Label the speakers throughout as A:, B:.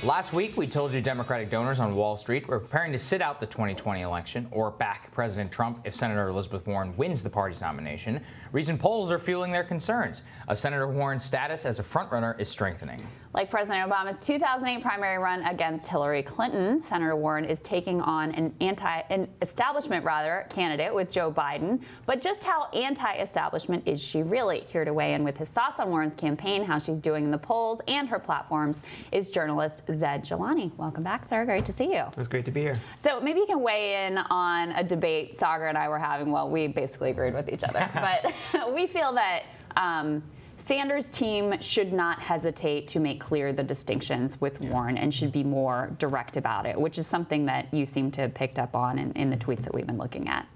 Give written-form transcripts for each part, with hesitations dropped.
A: Last week, we told you Democratic donors on Wall Street were preparing to sit out the 2020 election or back President Trump if Senator Elizabeth Warren wins the party's nomination. Recent polls are fueling their concerns. Senator Warren's status as a frontrunner is strengthening.
B: Like President Obama's 2008 primary run against Hillary Clinton, Senator Warren is taking on an establishment candidate with Joe Biden. But just how anti-establishment is she really? Here to weigh in with his thoughts on Warren's campaign, how she's doing in the polls, and her platforms is journalist Zaid Jilani. Welcome back, sir. Great to see you.
C: It's great to be here.
B: So maybe you can weigh in on a debate Sagar and I were having. Well, we basically agreed with each other, but we feel that Sanders' team should not hesitate to make clear the distinctions with Warren and should be more direct about it, which is something that you seem to have picked up on in the tweets that we've been looking at.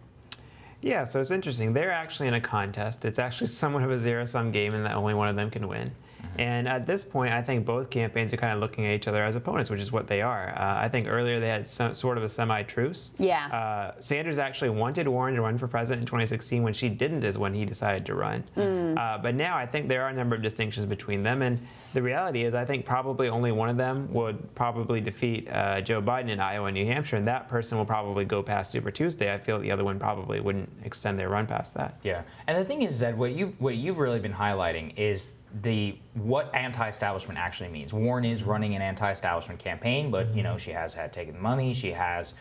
C: Yeah, so it's interesting. They're actually in a contest. It's actually somewhat of a zero-sum game in that only one of them can win. And at this point, I think both campaigns are kind of looking at each other as opponents, which is what they are. I think earlier they had sort of a semi-truce.
B: Yeah.
C: Sanders actually wanted Warren to run for president in 2016. When she didn't is when he decided to run. But now I think there are a number of distinctions between them. And the reality is I think probably only one of them would probably defeat Joe Biden in Iowa and New Hampshire. And that person will probably go past Super Tuesday. I feel the other one probably wouldn't extend their run past that.
A: Yeah. And the thing is, Zed, what you've really been highlighting is what anti-establishment actually means. Warren is running an anti-establishment campaign, but she has had taken money. She has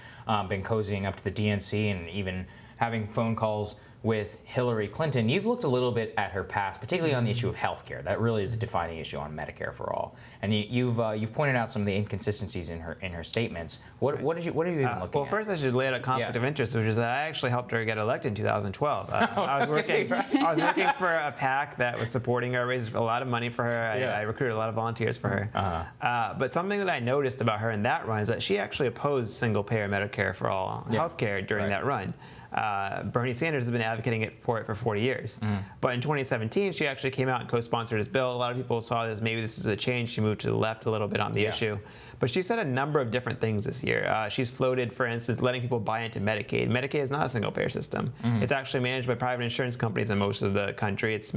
A: been cozying up to the DNC and even having phone calls with Hillary Clinton. You've looked a little bit at her past, particularly on the issue of health care. That really is a defining issue on Medicare for all. And you've pointed out some of the inconsistencies in her statements. What have you even looking at?
C: Well, first I should lay out a conflict of interest, which is that I actually helped her get elected in 2012. I was working for a PAC that was supporting her, raised a lot of money for her. I recruited a lot of volunteers for her. But something that I noticed about her in that run is that she actually opposed single-payer Medicare for all health care during that run. Bernie Sanders has been advocating for 40 years. But in 2017, she actually came out and co-sponsored this bill. A lot of people saw this, maybe this is a change. She moved to the left a little bit on the issue. But she said a number of different things this year. She's floated, for instance, letting people buy into Medicaid. Medicaid is not a single-payer system. It's actually managed by private insurance companies in most of the country. It's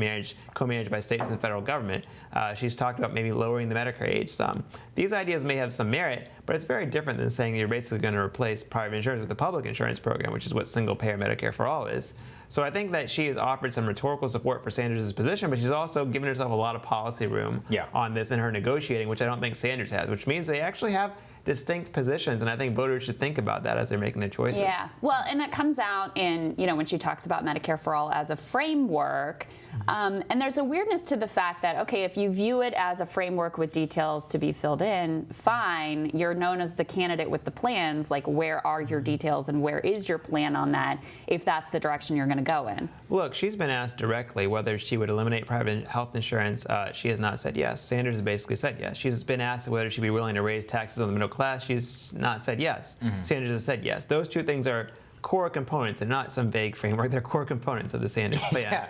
C: co-managed by states and the federal government. She's talked about maybe lowering the Medicare age some. These ideas may have some merit, but it's very different than saying you're basically going to replace private insurance with a public insurance program, which is what single-payer Medicare for all is. So I think that she has offered some rhetorical support for Sanders' position, but she's also given herself a lot of policy room on this in her negotiating, which I don't think Sanders has, which means they actually have distinct positions, and I think voters should think about that as they're making their choices.
B: Yeah, well, and it comes out in, when she talks about Medicare for all as a framework, and there's a weirdness to the fact that, okay, if you view it as a framework with details to be filled in, fine, you're known as the candidate with the plans, like where are your details and where is your plan on that, if that's the direction you're going to go in?
C: Look, she's been asked directly whether she would eliminate private health insurance. She has not said yes. Sanders has basically said yes. She's been asked whether she'd be willing to raise taxes on the middle class. She's not said yes. Sanders has said yes. Those two things are core components and not some vague framework. They're core components of the Sanders plan.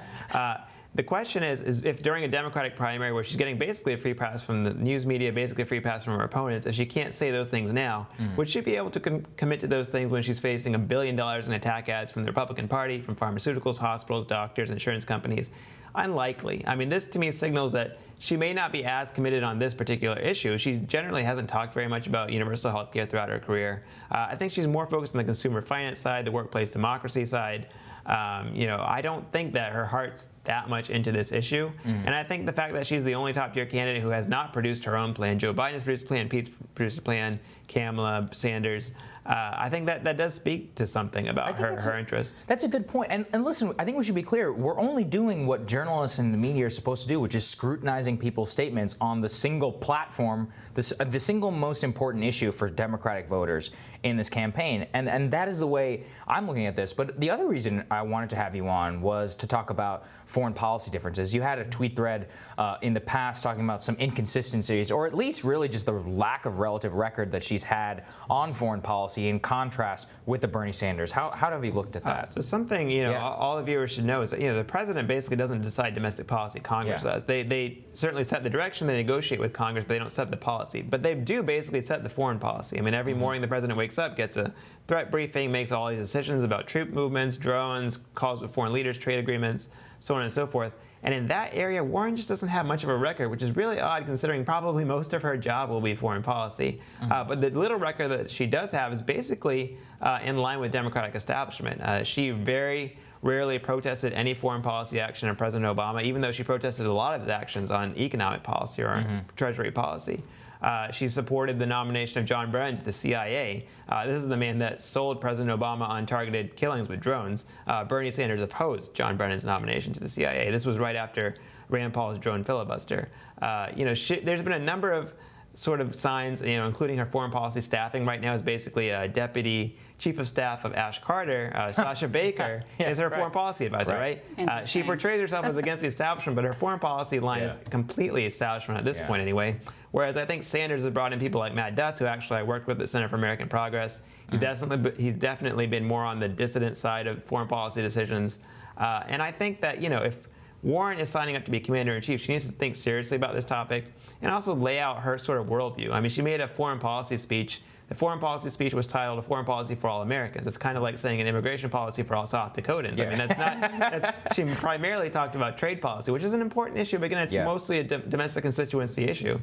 C: The question is if during a Democratic primary where she's getting basically a free pass from the news media, basically a free pass from her opponents, if she can't say those things now, would she be able to commit to those things when she's facing $1 billion in attack ads from the Republican Party, from pharmaceuticals, hospitals, doctors, insurance companies? Unlikely. I mean, this to me signals that she may not be as committed on this particular issue. She generally hasn't talked very much about universal health care throughout her career. I think she's more focused on the consumer finance side, the workplace democracy side. I don't think that her heart's that much into this issue. And I think the fact that she's the only top-tier candidate who has not produced her own plan, Joe Biden has produced a plan, Pete's produced a plan, Kamala, Sanders, I think that does speak to something about her interest.
A: That's a good point. And listen, I think we should be clear. We're only doing what journalists and the media are supposed to do, which is scrutinizing people's statements on the single platform, the single most important issue for Democratic voters in this campaign. And that is the way I'm looking at this. But the other reason I wanted to have you on was to talk about foreign policy differences. You had a tweet thread in the past talking about some inconsistencies, or at least really just the lack of relative record that she's had on foreign policy in contrast with the Bernie Sanders. How have you looked at that?
C: So something all the viewers should know is that the president basically doesn't decide domestic policy. Congress does. They certainly set the direction. They negotiate with Congress, but they don't set the policy. But they do basically set the foreign policy. I mean, every morning the president wakes up, gets a threat briefing, makes all these decisions about troop movements, drones, calls with foreign leaders, trade agreements, so on and so forth. And in that area, Warren just doesn't have much of a record, which is really odd considering probably most of her job will be foreign policy. But the little record that she does have is basically in line with Democratic establishment. She very rarely protested any foreign policy action of President Obama, even though she protested a lot of his actions on economic policy or on Treasury policy. She supported the nomination of John Brennan to the CIA. This is the man that sold President Obama on targeted killings with drones. Bernie Sanders opposed John Brennan's nomination to the CIA. This was right after Rand Paul's drone filibuster. There's been a number of sort of signs, including her foreign policy staffing. Right now is basically a deputy chief of staff of Ash Carter. Sasha Baker is her foreign policy advisor, right? She portrays herself as against the establishment, but her foreign policy line is completely establishment at this point anyway. Whereas I think Sanders has brought in people like Matt Duss, who actually I worked with at the Center for American Progress. He's definitely been more on the dissident side of foreign policy decisions. And I think that, if Warren is signing up to be commander-in-chief, she needs to think seriously about this topic and also lay out her sort of worldview. I mean, she made a foreign policy speech. The foreign policy speech was titled "A Foreign Policy for All Americans." It's kind of like saying an immigration policy for all South Dakotans. I mean, that's not. She primarily talked about trade policy, which is an important issue, but again, it's mostly a domestic constituency issue.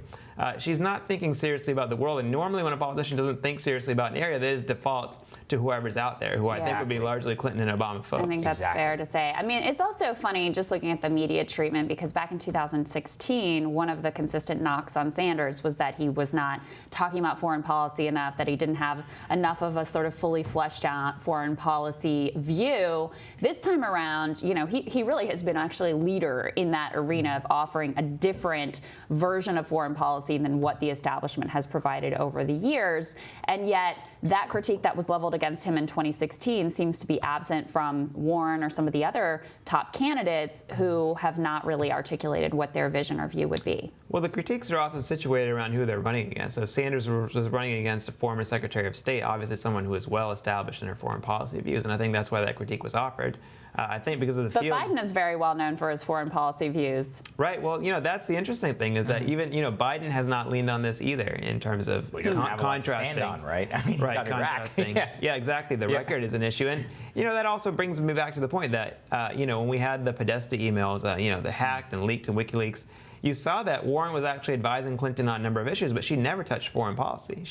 C: She's not thinking seriously about the world, and normally when a politician doesn't think seriously about an area, they just default to whoever's out there, who I think would be largely Clinton and Obama folks.
B: I think that's fair to say. I mean, it's also funny just looking at the media treatment, because back in 2016, one of the consistent knocks on Sanders was that he was not talking about foreign policy enough, that he didn't have enough of a sort of fully fleshed out foreign policy view. This time around, he really has been actually a leader in that arena of offering a different version of foreign policy than what the establishment has provided over the years. And yet, that critique that was leveled against him in 2016 seems to be absent from Warren or some of the other top candidates who have not really articulated what their vision or view would be.
C: Well, the critiques are often situated around who they're running against. So Sanders was running against a former Secretary of State, obviously someone who is well established in her foreign policy views, and I think that's why that critique was offered. I think because of the field.
B: But Biden is very well known for his foreign policy views.
C: Right. Well, that's the interesting thing is that even Biden has not leaned on this either in terms of contrasting.
A: Stand on, right? I mean,
C: right. Contrasting. Yeah, exactly. The record is an issue, and that also brings me back to the point that when we had the Podesta emails, the hacked and leaked to WikiLeaks. You saw that Warren was actually advising Clinton on a number of issues, but she never touched foreign policy.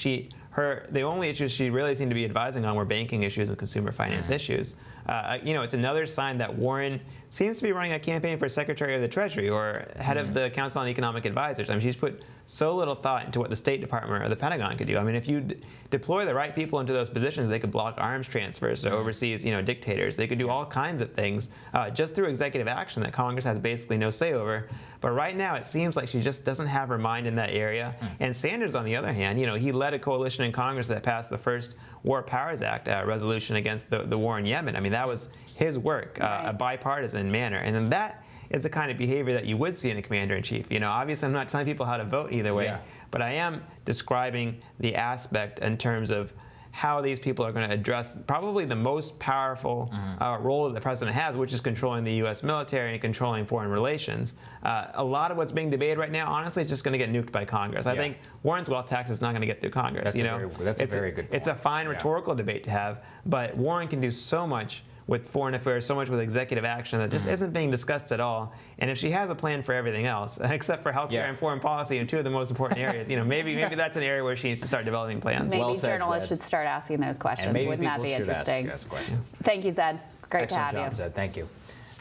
C: The only issues she really seemed to be advising on were banking issues and consumer finance issues. It's another sign that Warren seems to be running a campaign for Secretary of the Treasury or head of the Council on Economic Advisors. I mean, she's put so little thought into what the State Department or the Pentagon could do. I mean, if you deploy the right people into those positions, they could block arms transfers to overseas, dictators. They could do all kinds of things just through executive action that Congress has basically no say over. But right now, it seems like she just doesn't have her mind in that area. And Sanders, on the other hand, he led a coalition in Congress that passed the first War Powers Act resolution against the war in Yemen. I mean, that was his work, a bipartisan manner. And then that is the kind of behavior that you would see in a commander-in-chief. Obviously, I'm not telling people how to vote either way, but I am describing the aspect in terms of how these people are going to address probably the most powerful role that the president has, which is controlling the U.S. military and controlling foreign relations. A lot of what's being debated right now, honestly, is just going to get nuked by Congress. I think Warren's wealth tax is not going to get through Congress.
A: That's a very good point.
C: It's a fine rhetorical debate to have, but Warren can do so much with foreign affairs, so much with executive action that just isn't being discussed at all. And if she has a plan for everything else, except for healthcare and foreign policy in two of the most important areas, maybe that's an area where she needs to start developing plans.
B: Maybe journalists should start asking those questions. Wouldn't that be interesting?
A: Ask questions.
B: Thank you, Zaid. Great to have you.
A: Excellent job, Zaid. Thank you.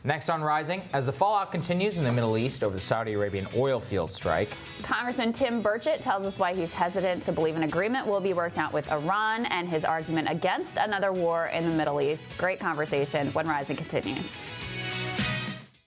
A: Next on Rising, as the fallout continues in the Middle East over the Saudi Arabian oil field strike.
B: Congressman Tim Burchett tells us why he's hesitant to believe an agreement will be worked out with Iran and his argument against another war in the Middle East. Great conversation when Rising continues.